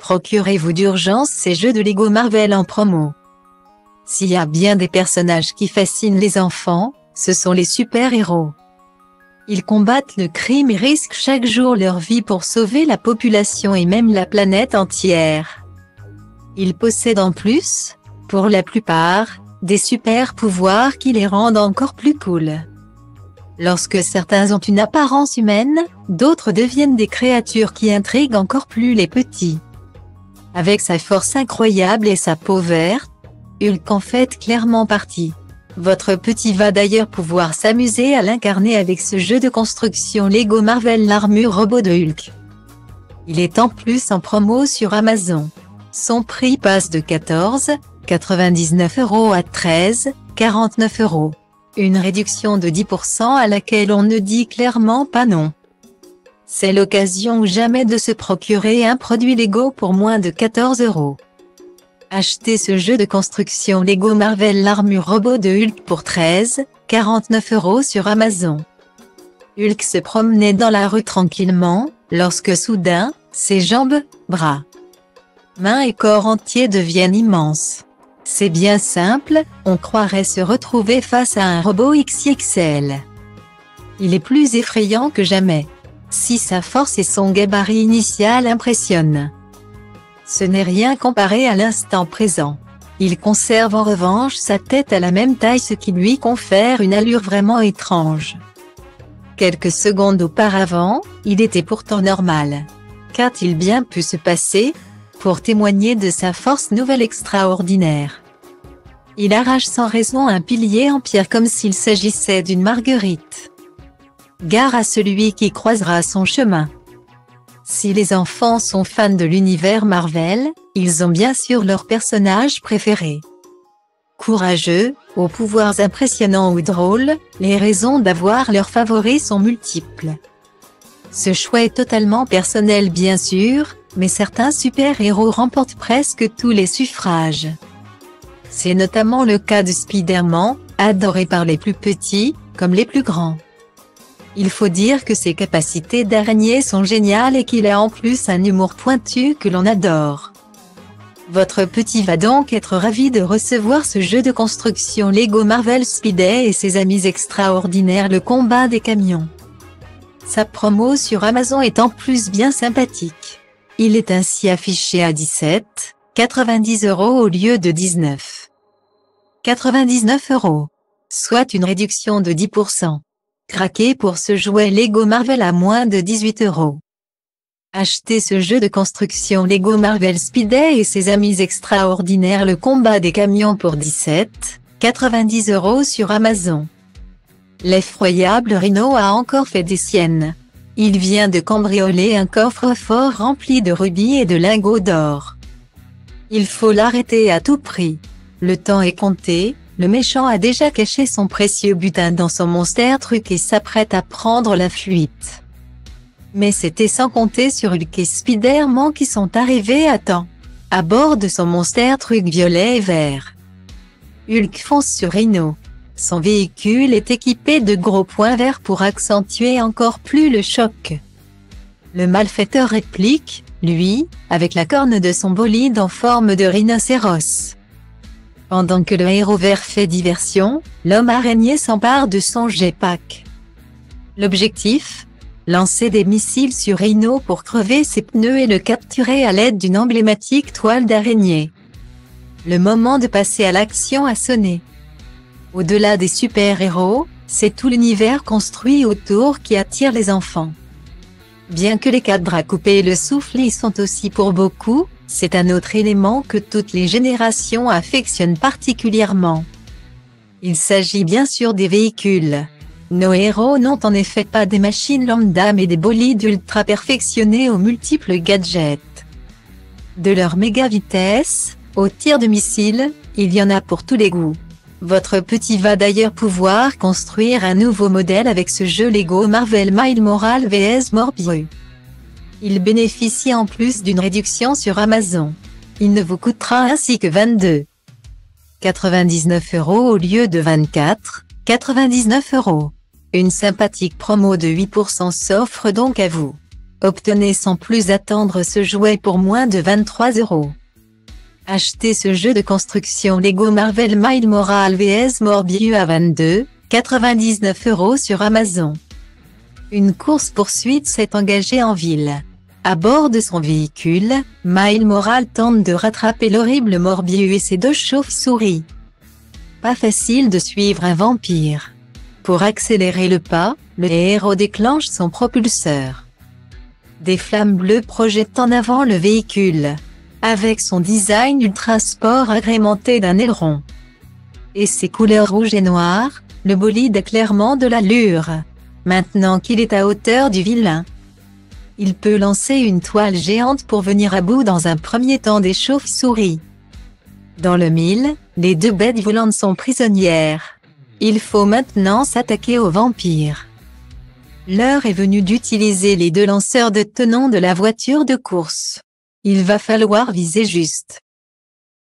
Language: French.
Procurez-vous d'urgence ces jeux de Lego Marvel en promo. S'il y a bien des personnages qui fascinent les enfants, ce sont les super-héros. Ils combattent le crime et risquent chaque jour leur vie pour sauver la population et même la planète entière. Ils possèdent en plus, pour la plupart, des super-pouvoirs qui les rendent encore plus cool. Lorsque certains ont une apparence humaine, d'autres deviennent des créatures qui intriguent encore plus les petits. Avec sa force incroyable et sa peau verte, Hulk en fait clairement partie. Votre petit va d'ailleurs pouvoir s'amuser à l'incarner avec ce jeu de construction Lego Marvel l'armure robot de Hulk. Il est en plus en promo sur Amazon. Son prix passe de 14,99 € à 13,49 €. Une réduction de 10% à laquelle on ne dit clairement pas non. C'est l'occasion ou jamais de se procurer un produit Lego pour moins de 14 €. Achetez ce jeu de construction Lego Marvel l'armure robot de Hulk pour 13,49 € sur Amazon. Hulk se promenait dans la rue tranquillement, lorsque soudain, ses jambes, bras, mains et corps entiers deviennent immenses. C'est bien simple, on croirait se retrouver face à un robot XXL. Il est plus effrayant que jamais. Si sa force et son gabarit initial impressionnent, ce n'est rien comparé à l'instant présent. Il conserve en revanche sa tête à la même taille, ce qui lui confère une allure vraiment étrange. Quelques secondes auparavant, il était pourtant normal. Qu'a-t-il bien pu se passer pour témoigner de sa force nouvelle extraordinaire? Il arrache sans raison un pilier en pierre comme s'il s'agissait d'une marguerite. Gare à celui qui croisera son chemin. Si les enfants sont fans de l'univers Marvel, ils ont bien sûr leur personnage préféré. Courageux, aux pouvoirs impressionnants ou drôles, les raisons d'avoir leurs favoris sont multiples. Ce choix est totalement personnel bien sûr, mais certains super-héros remportent presque tous les suffrages. C'est notamment le cas de Spider-Man, adoré par les plus petits, comme les plus grands. Il faut dire que ses capacités d'araignée sont géniales et qu'il a en plus un humour pointu que l'on adore. Votre petit va donc être ravi de recevoir ce jeu de construction Lego Marvel Spidey et ses amis extraordinaires le combat des camions. Sa promo sur Amazon est en plus bien sympathique. Il est ainsi affiché à 17,90 € au lieu de 19,99 €, soit une réduction de 10%. Craquez pour ce jouet Lego Marvel à moins de 18 €. Achetez ce jeu de construction Lego Marvel Spidey et ses amis extraordinaires le combat des camions pour 17,90 € sur Amazon. L'effroyable Rhino a encore fait des siennes. Il vient de cambrioler un coffre-fort rempli de rubis et de lingots d'or. Il faut l'arrêter à tout prix. Le temps est compté. Le méchant a déjà caché son précieux butin dans son monster truck et s'apprête à prendre la fuite. Mais c'était sans compter sur Hulk et Spider-Man qui sont arrivés à temps, à bord de son monster truck violet et vert. Hulk fonce sur Rhino. Son véhicule est équipé de gros points verts pour accentuer encore plus le choc. Le malfaiteur réplique, lui, avec la corne de son bolide en forme de rhinocéros. Pendant que le héros vert fait diversion, l'homme araignée s'empare de son jetpack. L'objectif ? Lancer des missiles sur Rhino pour crever ses pneus et le capturer à l'aide d'une emblématique toile d'araignée. Le moment de passer à l'action a sonné. Au-delà des super-héros, c'est tout l'univers construit autour qui attire les enfants. Bien que les cadres à couper le souffle y sont aussi pour beaucoup, c'est un autre élément que toutes les générations affectionnent particulièrement. Il s'agit bien sûr des véhicules. Nos héros n'ont en effet pas des machines lambda mais des bolides ultra perfectionnés aux multiples gadgets. De leur méga vitesse, au tir de missiles, il y en a pour tous les goûts. Votre petit va d'ailleurs pouvoir construire un nouveau modèle avec ce jeu Lego Marvel Miles Morales vs Morbius. Il bénéficie en plus d'une réduction sur Amazon. Il ne vous coûtera ainsi que 22,99 € au lieu de 24,99 €. Une sympathique promo de 8% s'offre donc à vous. Obtenez sans plus attendre ce jouet pour moins de 23 €. Achetez ce jeu de construction Lego Marvel Miles Morales vs Morbius à 22,99 € sur Amazon. Une course-poursuite s'est engagée en ville. À bord de son véhicule, Miles Morales tente de rattraper l'horrible Morbius et ses 2 chauves-souris. Pas facile de suivre un vampire. Pour accélérer le pas, le héros déclenche son propulseur. Des flammes bleues projettent en avant le véhicule, avec son design ultra sport agrémenté d'un aileron. Et ses couleurs rouge et noir, le bolide a clairement de l'allure. Maintenant qu'il est à hauteur du vilain, il peut lancer une toile géante pour venir à bout dans un premier temps des chauves-souris. Dans le mille, les 2 bêtes volantes sont prisonnières. Il faut maintenant s'attaquer aux vampires. L'heure est venue d'utiliser les 2 lanceurs de tenons de la voiture de course. Il va falloir viser juste.